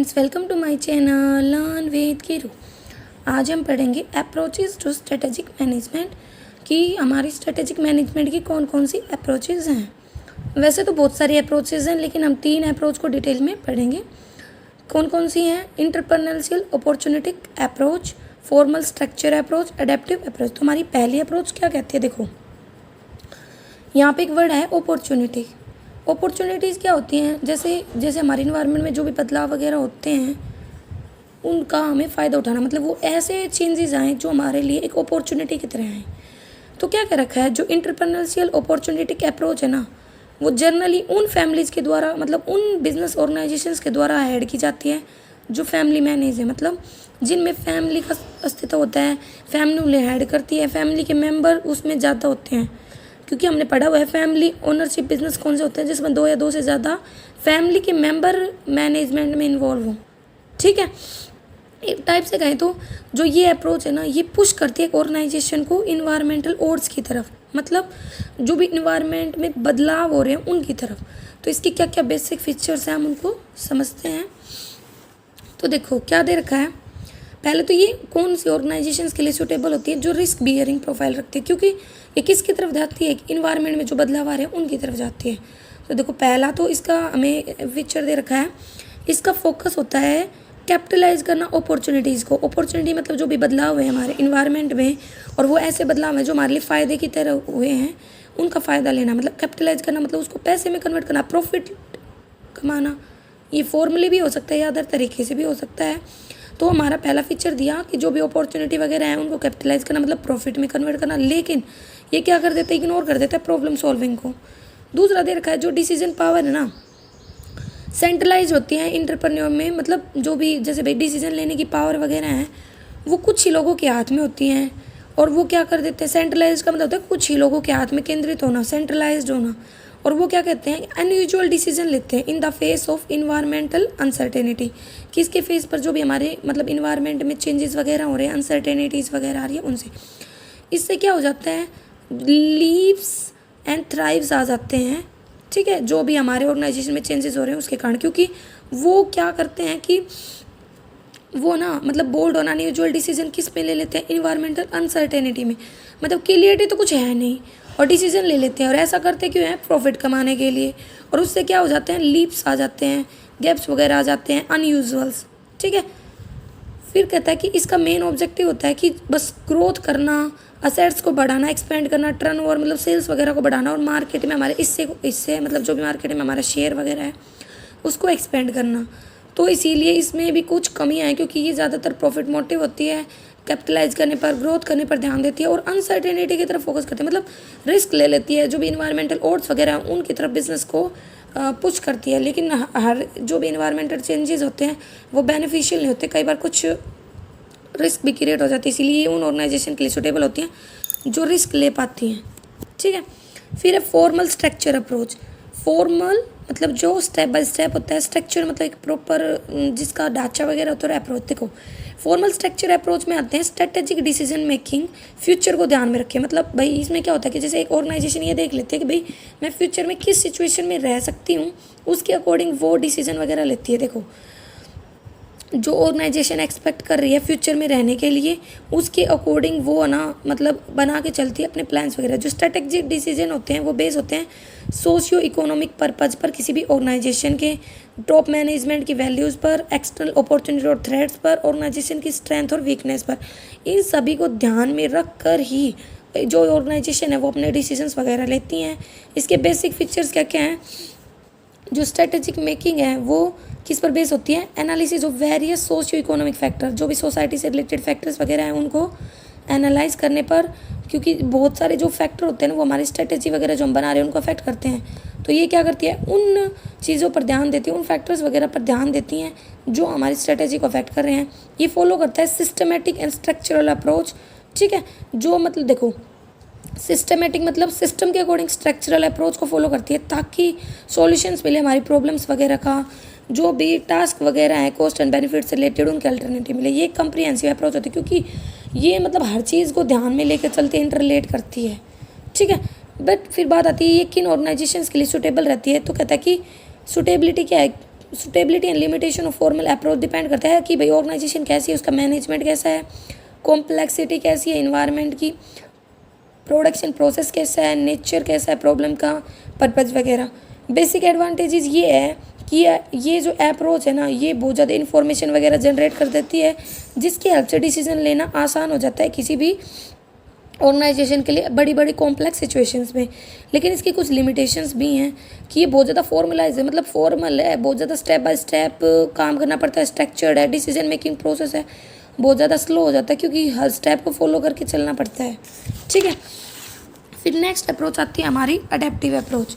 Friends, welcome to my channel learn with Kiru. आज हम पढ़ेंगे अप्रोचेस टू स्ट्रेटेजिक मैनेजमेंट कि हमारी स्ट्रेटेजिक मैनेजमेंट की कौन कौन सी अप्रोचेस हैं। वैसे तो बहुत सारी अप्रोचेस हैं, लेकिन हम 3 अप्रोच को डिटेल में पढ़ेंगे। कौन कौन सी हैं? Interpersonal opportunistic approach, formal structure approach, adaptive approach. तो हमारी पहली अप्रोच क्या कहती है? देखो यहाँ पे एक वर्ड है अपॉर्चुनिटी। अपॉर्चुनिटीज़ क्या होती हैं? जैसे हमारे इन्वायरमेंट में जो भी बदलाव वगैरह होते हैं उनका हमें फ़ायदा उठाना, मतलब वो ऐसे चेंजेस आए जो हमारे लिए एक अपॉर्चुनिटी की तरह आए। तो क्या कर रखा है, जो इंटरपर्सनल अपॉर्चुनिटी अप्रोच है ना, वो जनरली उन फैमिलीज़ के द्वारा, मतलब उन बिजनेस ऑर्गेनाइजेशंस के द्वारा हेड की जाती है जो फैमिली मैनेज है, मतलब जिनमें फैमिली का अस्तित्व होता है, फैमिली उन्हें हेड करती है, फैमिली के मेंबर उसमें ज़्यादा होते हैं। क्योंकि हमने पढ़ा हुआ है फैमिली ओनरशिप बिजनेस कौन से होते हैं जिसमें 2 या 2 से ज़्यादा फैमिली के मेंबर मैनेजमेंट में इन्वॉल्व हों। ठीक है, एक टाइप से कहें तो जो ये अप्रोच है ना, ये पुश करती है एक ऑर्गेनाइजेशन को इन्वायरमेंटल ओड्स की तरफ, मतलब जो भी इन्वायरमेंट में बदलाव हो रहे हैं उनकी तरफ। तो इसकी क्या क्या बेसिक फीचर्स हैं हम उनको समझते हैं। तो देखो क्या दे रखा है। पहले तो ये कौन सी ऑर्गेनाइजेशंस के लिए सूटेबल होती है? जो रिस्क बियरिंग प्रोफाइल रखती है, क्योंकि ये किसकी तरफ जाती है? इन्वायरमेंट में जो बदलाव आ रहे हैं उनकी तरफ जाती है। तो देखो पहला तो इसका हमें फीचर दे रखा है, इसका फोकस होता है कैपिटलाइज करना अपॉर्चुनिटीज़ को। अपॉर्चुनिटी मतलब जो भी बदलाव हुए हमारे इन्वायरमेंट में, और वो ऐसे बदलाव हैं जो हमारे लिए फ़ायदे की तरह हुए हैं, उनका फ़ायदा लेना। मतलब कैपिटलाइज करना मतलब उसको पैसे में कन्वर्ट करना, प्रॉफिट कमाना। ये फॉर्मली भी हो सकता है या अदर तरीके से भी हो सकता है। तो हमारा पहला फीचर दिया कि जो भी अपॉर्चुनिटी वगैरह है उनको कैपिटलाइज करना, मतलब प्रॉफिट में कन्वर्ट करना। लेकिन ये क्या कर देता है? इग्नोर कर देता है प्रॉब्लम सॉल्विंग को। दूसरा दे रखा है जो डिसीजन पावर है ना, सेंट्रलाइज होती है इंटरप्रेन्योर में, मतलब जो भी जैसे भाई डिसीजन लेने की पावर वगैरह है वो कुछ ही लोगों के हाथ में होती हैं। और वो क्या कर देते हैं? सेंट्रलाइज का मतलब होता है कुछ ही लोगों के हाथ में केंद्रित होना, सेंट्रलाइज्ड होना। और वो क्या कहते हैं? अनयूजुअल डिसीजन लेते हैं in the face of environmental uncertainty. किसके फेस पर? जो भी हमारे मतलब इन्वायरमेंट में चेंजेस वगैरह हो रहे हैं, अनसर्टेनिटीज़ वगैरह आ रही है उनसे। इससे क्या हो जाता है? लीव्स एंड थ्राइव्स आ जाते हैं। ठीक है, जो भी हमारे ऑर्गेनाइजेशन में चेंजेस हो रहे हैं उसके कारण, क्योंकि वो क्या करते हैं कि वो ना मतलब बोल्ड होना, अनयूजुअल डिसीजन किस पे ले लेते हैं? इन्वायरमेंटल अनसर्टेनिटी में, मतलब क्लियरिटी तो कुछ है नहीं और डिसीजन ले लेते हैं। और ऐसा करते क्यों हैं? प्रॉफिट कमाने के लिए। और उससे क्या हो जाते हैं? लीप्स आ जाते हैं, गैप्स वगैरह आ जाते हैं, अनयूजुअल्स। ठीक है, फिर कहता है कि इसका मेन ऑब्जेक्टिव होता है कि बस ग्रोथ करना, असेट्स को बढ़ाना, एक्सपेंड करना, टर्नओवर मतलब सेल्स वगैरह को बढ़ाना, और मार्केट में हमारे इससे मतलब जो भी मार्केट में हमारा शेयर वगैरह है उसको एक्सपेंड करना। तो इसीलिए इसमें भी कुछ कमियाँ हैं, क्योंकि ये ज़्यादातर प्रॉफिट मोटिव होती है, कैपिटलाइज करने पर, ग्रोथ करने पर ध्यान देती है, और अनसर्टेनिटी की तरफ फोकस करती है, मतलब रिस्क ले लेती है। जो भी इन्वायरमेंटल ओड्स वगैरह हैं उनकी तरफ बिजनेस को पुश करती है। लेकिन हर जो भी इन्वायरमेंटल चेंजेस होते हैं वो बेनिफिशियल नहीं होते, कई बार कुछ रिस्क भी क्रिएट हो जाती है। इसीलिए ये उन ऑर्गेनाइजेशन के लिए सूटेबल होती हैं जो रिस्क ले पाती हैं। ठीक है, फिर है फॉर्मल स्ट्रक्चर अप्रोच। फॉर्मल मतलब जो स्टेप बाय स्टेप होता है, स्ट्रक्चर मतलब एक प्रॉपर जिसका ढांचा वगैरह होता है। अप्रोच देखो, फॉर्मल स्ट्रक्चर अप्रोच में आते हैं स्ट्रेटेजिक डिसीजन मेकिंग, फ्यूचर को ध्यान में रखें। मतलब भाई इसमें क्या होता है कि जैसे एक ऑर्गेनाइजेशन ये देख लेते हैं कि भाई मैं फ्यूचर में किस सिचुएशन में रह सकती हूँ, उसके अकॉर्डिंग वो डिसीजन वगैरह लेती है। देखो जो ऑर्गेनाइजेशन एक्सपेक्ट कर रही है फ्यूचर में रहने के लिए, उसके अकॉर्डिंग वो ना मतलब बना के चलती है अपने प्लान्स वगैरह। जो स्ट्रेटेजिक डिसीजन होते हैं वो बेस होते हैं सोशियो इकोनॉमिक पर्पज पर, किसी भी ऑर्गेनाइजेशन के टॉप मैनेजमेंट की वैल्यूज़ पर, एक्सटर्नल अपॉर्चुनिटी और थ्रेट्स पर, ऑर्गेनाइजेशन की स्ट्रेंथ और वीकनेस पर। इन सभी को ध्यान में रख कर ही जो ऑर्गेनाइजेशन है वो अपने डिसीजंस वगैरह लेती हैं। इसके बेसिक फीचर्स क्या क्या हैं? जो स्ट्रेटेजिक मेकिंग है वो किस पर बेस होती है? Analysis of various socio economic factor, जो भी सोसाइटी से रिलेटेड फैक्टर्स वगैरह हैं उनको एनालाइज करने पर, क्योंकि बहुत सारे जो फैक्टर होते हैं ना वो हमारी स्ट्रेटेजी वगैरह जो हम बना रहे हैं उनको अफेक्ट करते हैं। तो ये क्या करती है? उन चीज़ों पर ध्यान देती है, उन फैक्टर्स वगैरह पर ध्यान देती हैं जो हमारी स्ट्रेटेजी को अफेक्ट कर रहे हैं। ये फॉलो करता है सिस्टमेटिक एंड स्ट्रक्चरल अप्रोच। ठीक है, जो मतलब देखो सिस्टमेटिक मतलब सिस्टम के अकॉर्डिंग स्ट्रक्चरल अप्रोच को फॉलो करती है ताकि सॉल्यूशंस मिले हमारी प्रॉब्लम्स वगैरह का। जो भी टास्क वगैरह है कॉस्ट एंड बेनिफिट से रिलेटेड उनके अल्टरनेटिव मिले। ये कंप्रिहेंसिव अप्रोच होती है, क्योंकि ये मतलब हर चीज़ को ध्यान में लेकर चलती है, इंटरलेट करती है। ठीक है, बट फिर बात आती है ये किन ऑर्गेनाइजेशंस के लिए सूटेबल रहती है। तो कहता है कि सूटेबिलिटी क्या है? Suitability and limitation of formal approach depend करता है कि भाई ऑर्गेनाइजेशन कैसी है, उसका मैनेजमेंट कैसा है, कॉम्प्लेक्सिटी कैसी है इन्वायरमेंट की, प्रोडक्शन प्रोसेस कैसा है, नेचर कैसा है प्रॉब्लम का, पर्पज़ वगैरह। बेसिक एडवांटेजेस ये है कि ये जो अप्रोच है ना, ये बहुत ज़्यादा इन्फॉर्मेशन वगैरह जनरेट कर देती है, जिसकी हेल्प से डिसीजन लेना आसान हो जाता है किसी भी ऑर्गेनाइजेशन के लिए बड़ी बड़ी कॉम्प्लेक्स सिचुएशंस में। लेकिन इसकी कुछ लिमिटेशंस भी हैं कि ये बहुत ज़्यादा फॉर्मलाइज है, मतलब फॉर्मल है, बहुत ज़्यादा स्टेप बाय स्टेप काम करना पड़ता है, स्ट्रक्चर्ड है, डिसीजन मेकिंग प्रोसेस है बहुत ज़्यादा स्लो हो जाता है क्योंकि हर स्टेप को फॉलो करके चलना पड़ता है। ठीक है, फिर नेक्स्ट अप्रोच आती है हमारी अडेप्टिव अप्रोच।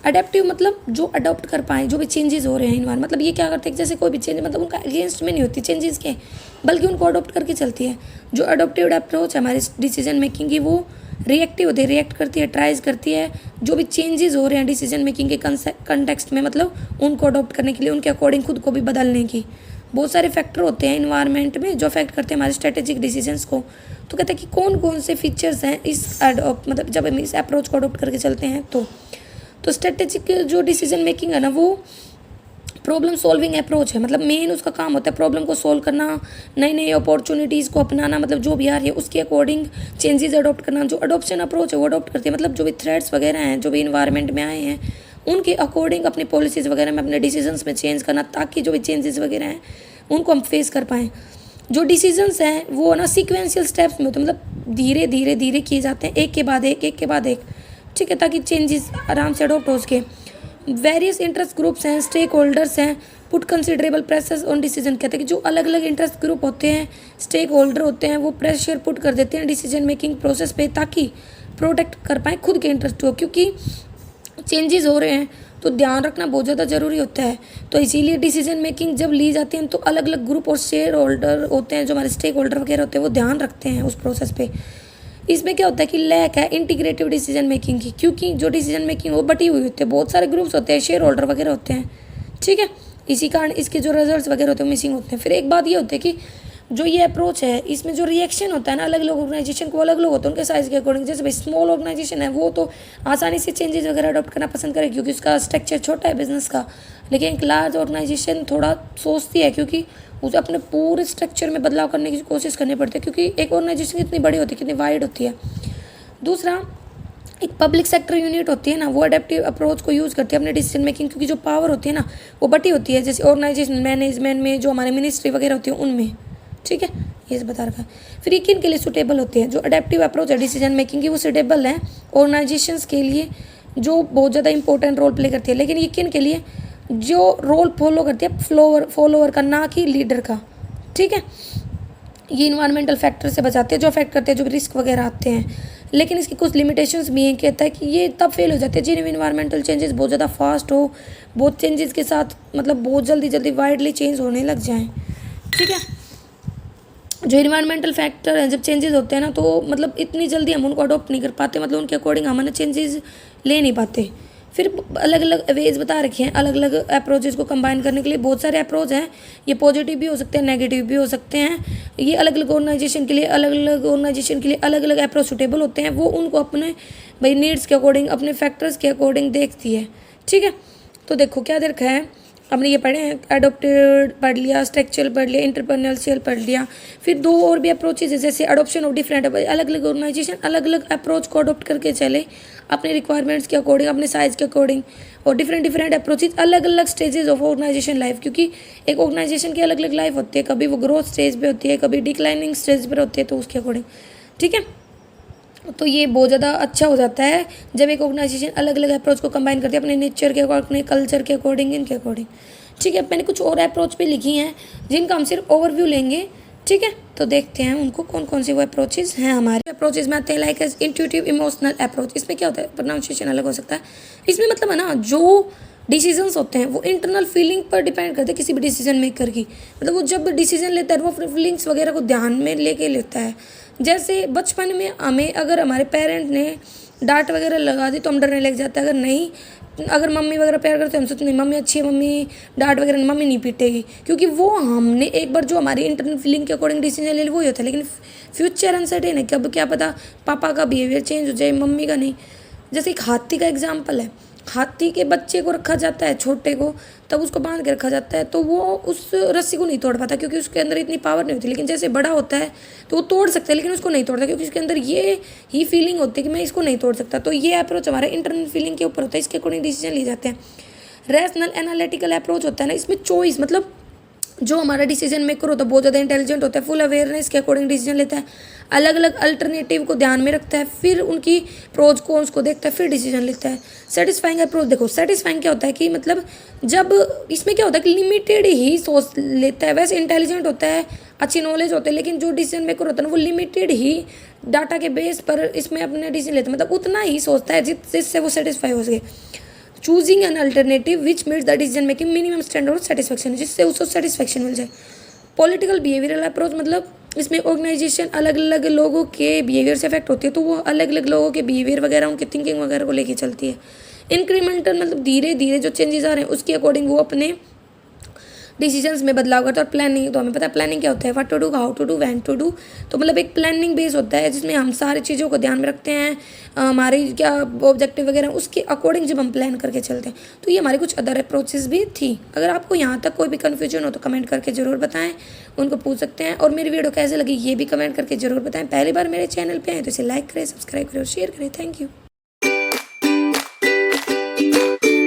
अडेप्टिव मतलब जो अडॉप्ट कर पाएँ जो भी चेंजेस हो रहे हैं इन्वायरमेंट, मतलब ये क्या करते हैं जैसे कोई भी चेंज मतलब उनका अगेंस्ट में नहीं होती चेंजेस के, बल्कि उनको अडॉप्ट करके चलती है। जो अडॉप्टिव अप्रोच है हमारी डिसीजन मेकिंग की, वो रिएक्टिव होती है, रिएक्ट करती है, ट्राइज करती है जो भी चेंजेस हो रहे हैं डिसीजन मेकिंग के कंटेक्स्ट में, मतलब उनको अडॉप्ट करने के लिए, उनके अकॉर्डिंग खुद को भी बदलने की। बहुत सारे फैक्टर होते हैं इन्वायरमेंट में जो अफेक्ट करते हैं हमारे स्ट्रेटेजिक डिसीजंस को। तो कहते हैं कि कौन कौन से फीचर्स हैं इस मतलब जब हम इस अप्रोच को अडॉप्ट करके चलते हैं तो स्ट्रेटेजिक जो डिसीजन मेकिंग है ना, वो प्रॉब्लम सॉल्विंग अप्रोच है, मतलब मेन उसका काम होता है प्रॉब्लम को सॉल्व करना, नई नई अपॉर्चुनिटीज़ को अपनाना, मतलब जो भी आ रही है उसके अकॉर्डिंग चेंजेस अडॉप्ट करना। जो अडॉप्शन अप्रोच है वो अडॉप्ट करती है, मतलब जो भी थ्रेट्स वगैरह हैं जो भी इन्वायरमेंट में आए हैं उनके अकॉर्डिंग अपनी पॉलिसीज़ वगैरह में अपने डिसीजंस में चेंज करना, ताकि जो भी चेंजेस वगैरह हैं उनको हम फेस कर पाएँ। जो डिसीजंस हैं वो ना सीक्वेंशियल स्टेप्स में होते हैं, मतलब धीरे धीरे धीरे किए जाते हैं, एक के बाद एक के बाद एक। ठीक है, ताकि चेंजेस आराम से अडॉप्ट हो सके। वेरियस इंटरेस्ट ग्रुप्स हैं, स्टेक होल्डर्स हैं, put considerable pressure on decision. कहते हैं कि जो अलग अलग इंटरेस्ट ग्रुप होते हैं, स्टेक होल्डर होते हैं, वो प्रेशर पुट कर देते हैं डिसीजन मेकिंग प्रोसेस पे, ताकि प्रोटेक्ट कर पाएँ खुद के इंटरेस्ट को, क्योंकि चेंजेस हो रहे हैं तो ध्यान रखना बहुत ज़्यादा ज़रूरी होता है। तो इसीलिए डिसीजन मेकिंग जब ली जाती है तो अलग अलग ग्रुप और शेयर होल्डर होते हैं, जो हमारे स्टेक होल्डर वगैरह होते हैं, वो ध्यान रखते हैं उस प्रोसेस पे। इसमें क्या होता है कि लैक है इंटीग्रेटिव डिसीजन मेकिंग की, क्योंकि जो डिसीजन मेकिंग वो बटी हुई होती है, बहुत सारे ग्रुप्स होते हैं, शेयर होल्डर वगैरह होते हैं। ठीक है, इसी कारण इसके जो रिजल्ट्स वगैरह होते हैं मिसिंग होते हैं। फिर एक बात ये होती है कि जो ये अप्रोच है इसमें जो रिएक्शन होता है ना, अलग अलग ऑर्गेनाइजेशन को अलग अलग होता है उनके साइज़ के अकॉर्डिंग। जैसे भाई स्मॉल ऑर्गेनाइजेशन है वो तो आसानी से चेंजेस वगैरह अडॉप्ट करना पसंद करेगी क्योंकि उसका स्ट्रक्चर छोटा है बिजनेस का। लेकिन एक लार्ज ऑर्गेनाइजेशन थोड़ा सोचती है, क्योंकि उसे अपने पूरे स्ट्रक्चर में बदलाव करने की कोशिश करनी पड़ती है, क्योंकि एक ऑर्गेनाइजेशन कितनी बड़ी होती है, कितनी वाइड होती है। दूसरा, एक पब्लिक सेक्टर यूनिट होती है ना, वो अडेप्टिव अप्रोच को यूज़ करती है अपने डिसीजन मेकिंग, क्योंकि जो पावर होती है ना वो बटी होती है, जैसे ऑर्गेनाइजेशन मैनेजमेंट में जो हमारे मिनिस्ट्री वगैरह होती है उनमें। ठीक है, ये बता रखा है। फिर ये किन के लिए सूटेबल होती है, जो अडेप्टिव अप्रोच है डिसीजन मेकिंग की, वो सूटेबल है ऑर्गेनाइजेशंस के लिए जो बहुत ज़्यादा इंपॉर्टेंट रोल प्ले करती है। लेकिन ये किन के लिए, जो रोल फॉलो करती है फॉलोअर का, ना कि लीडर का। ठीक है, ये इन्वायरमेंटल फैक्टर से बचाते हैं जो अफेक्ट करते हैं, जो रिस्क वगैरह आते हैं। लेकिन इसकी कुछ लिमिटेशंस भी हैं। कहता है कि ये तब फेल हो जाते हैं जिनमें इन्वायरमेंटल चेंजेस बहुत ज़्यादा फास्ट हो, बहुत चेंजेस के साथ मतलब बहुत जल्दी जल्दी वाइडली चेंज होने लग जाएं। ठीक है, जो इन्वायरमेंटल फैक्टर हैं जब चेंजेस होते हैं ना, तो मतलब इतनी जल्दी हम उनको अडॉप्ट नहीं कर पाते, मतलब उनके अकॉर्डिंग हम चेंजेस ले नहीं पाते। फिर अलग अलग वेज बता रखे हैं अलग अलग अप्रोचेज़ को कंबाइन करने के लिए। बहुत सारे अप्रोच हैं, ये पॉजिटिव भी हो सकते हैं, नेगेटिव भी हो सकते हैं। ये अलग अलग ऑर्गेनाइजेशन के लिए अलग अलग अप्रोच सूटेबल होते हैं, वो उनको अपने भाई नीड्स के अकॉर्डिंग, अपने फैक्टर्स के अकॉर्डिंग देखती है। ठीक है, तो देखो क्या देखा है हमने, ये पढ़े हैं, अडोप्टेड पढ़ लिया, स्ट्रक्चरल पढ़ लिया, इंटरप्रेन्योरशियल पढ़ लिया। फिर दो और भी अप्रोचेज है, जैसे अडोप्शन ऑफ डिफरेंट, अलग अलग ऑर्गेनाइजेशन अलग अलग अप्रोच को अडोप्ट करके चले अपने रिक्वायरमेंट्स के अकॉर्डिंग, अपने साइज़ के अकॉर्डिंग। और डिफरेंट अप्रोचेज अलग अलग स्टेजेस ऑफ ऑर्गेनाइजेशन लाइफ, क्योंकि एक ऑर्गेनाइजेशन की अलग अलग लाइफ होती है, कभी वो ग्रोथ स्टेज पे होती है, कभी डिक्लाइनिंग स्टेज पर होती है, तो उसके अकॉर्डिंग। ठीक है, तो ये बहुत ज़्यादा अच्छा हो जाता है जब एक ऑर्गेनाइजेशन अलग अलग अप्रोच को कंबाइन करती है अपने नेचर के अकॉर्डिंग, अपने कल्चर के अकॉर्डिंग, इनके अकॉर्डिंग। ठीक है, मैंने कुछ और अप्रोच भी लिखी हैं जिनका हम सिर्फ ओवरव्यू लेंगे। ठीक है, तो देखते हैं उनको कौन कौन सी वो अप्रोचेज़ हैं। हमारे अप्रोचेज़ में आते हैं like as intuitive emotional approach. इसमें क्या होता है, प्रोनाउंसिएशन अलग हो सकता है। इसमें मतलब है ना, जो डिसीजंस होते हैं वो इंटरनल फीलिंग पर डिपेंड करते हैं किसी भी डिसीजन मेकर की। मतलब वो जब डिसीजन लेता है वो अपनी फीलिंग्स वगैरह को ध्यान में लेके लेता है। जैसे बचपन में हमें अगर हमारे पेरेंट ने डांट वगैरह लगा दी तो हम डरने लग जाते हैं, अगर नहीं, अगर मम्मी वगैरह प्यार करते हैं हम सोचते नहीं मम्मी अच्छी है, मम्मी डांट वगैरह मम्मी नहीं पीटेगी, क्योंकि वो हमने एक बार जो हमारी इंटरनल फीलिंग के अकॉर्डिंग डिसीजन ले लिया वही होता है। लेकिन फ्यूचर अनसर्टेन है, कब क्या पता पापा का बिहेवियर चेंज हो जाए, मम्मी का नहीं। जैसे एक हाथी का एग्जाम्पल है, हाथी के बच्चे को रखा जाता है छोटे को, तब उसको बांध के रखा जाता है, तो वो उस रस्सी को नहीं तोड़ पाता क्योंकि उसके अंदर इतनी पावर नहीं होती। लेकिन जैसे बड़ा होता है तो वो तोड़ सकता है, लेकिन उसको नहीं तोड़ता क्योंकि उसके अंदर ये ही फीलिंग होती है कि मैं इसको नहीं तोड़ सकता। तो ये अप्रोच हमारे इंटरनल फीलिंग के ऊपर होता है, इसके अकॉर्डिंग डिसीजन लिए जाते हैं। रैशनल एनालिटिकल अप्रोच होता है ना, इसमें चॉइस मतलब जो हमारा डिसीजन मेकर होता है बहुत ज़्यादा इंटेलिजेंट होता है, फुल अवेयरनेस के अकॉर्डिंग डिसीजन लेता है, अलग अलग अल्टरनेटिव को ध्यान में रखता है, फिर उनकी प्रोज कॉन्स को देखता है, फिर डिसीजन लेता है। सेटिस्फाइंग अप्रोच देखो, सेटिस्फाइंग क्या होता है कि मतलब जब इसमें क्या होता है कि लिमिटेड ही सोच लेता है। वैसे इंटेलिजेंट होता है, अच्छी नॉलेज होती है, लेकिन जो डिसीजन मेकर होता है ना वो लिमिटेड ही डाटा के बेस पर इसमें अपने डिसीजन लेता है, मतलब उतना ही सोचता है जिससे वो सेटिस्फाई हो सके। Choosing an alternative which meets the decision making minimum standard of satisfaction, जिससे उसको सेटिस्फैक्शन मिल जाए। पॉलिटिकल बिहेवियरल अप्रोच मतलब इसमें ऑर्गेनाइजेशन अलग अलग लोगों के बिहेवियर से अफेक्ट होती है, तो वो अलग अलग लोगों के बिहेवियर वगैरह उनकी थिंकिंग वगैरह को लेके चलती है। इंक्रीमेंटल मतलब धीरे धीरे जो चेंजेस आ रहे हैं उसके अकॉर्डिंग वो अपने डिसीजंस में बदलाव करता है। और प्लानिंग तो हमें पता है प्लानिंग क्या होता है, what to do, how to do, when to do. तो मतलब एक प्लानिंग बेस होता है जिसमें हम सारी चीज़ों को ध्यान में रखते हैं, हमारी क्या ऑब्जेक्टिव वगैरह उसके अकॉर्डिंग जब हम प्लान करके चलते हैं। तो ये हमारी कुछ अदर अप्रोचेस भी थी। अगर आपको यहाँ तक कोई भी कन्फ्यूजन हो तो कमेंट करके ज़रूर बताएं, उनको पूछ सकते हैं। और मेरी वीडियो कैसे लगी ये भी कमेंट करके ज़रूर बताएं। पहली बार मेरे चैनल पर आए तो इसे लाइक करें, सब्सक्राइब करें और शेयर करें। Thank you.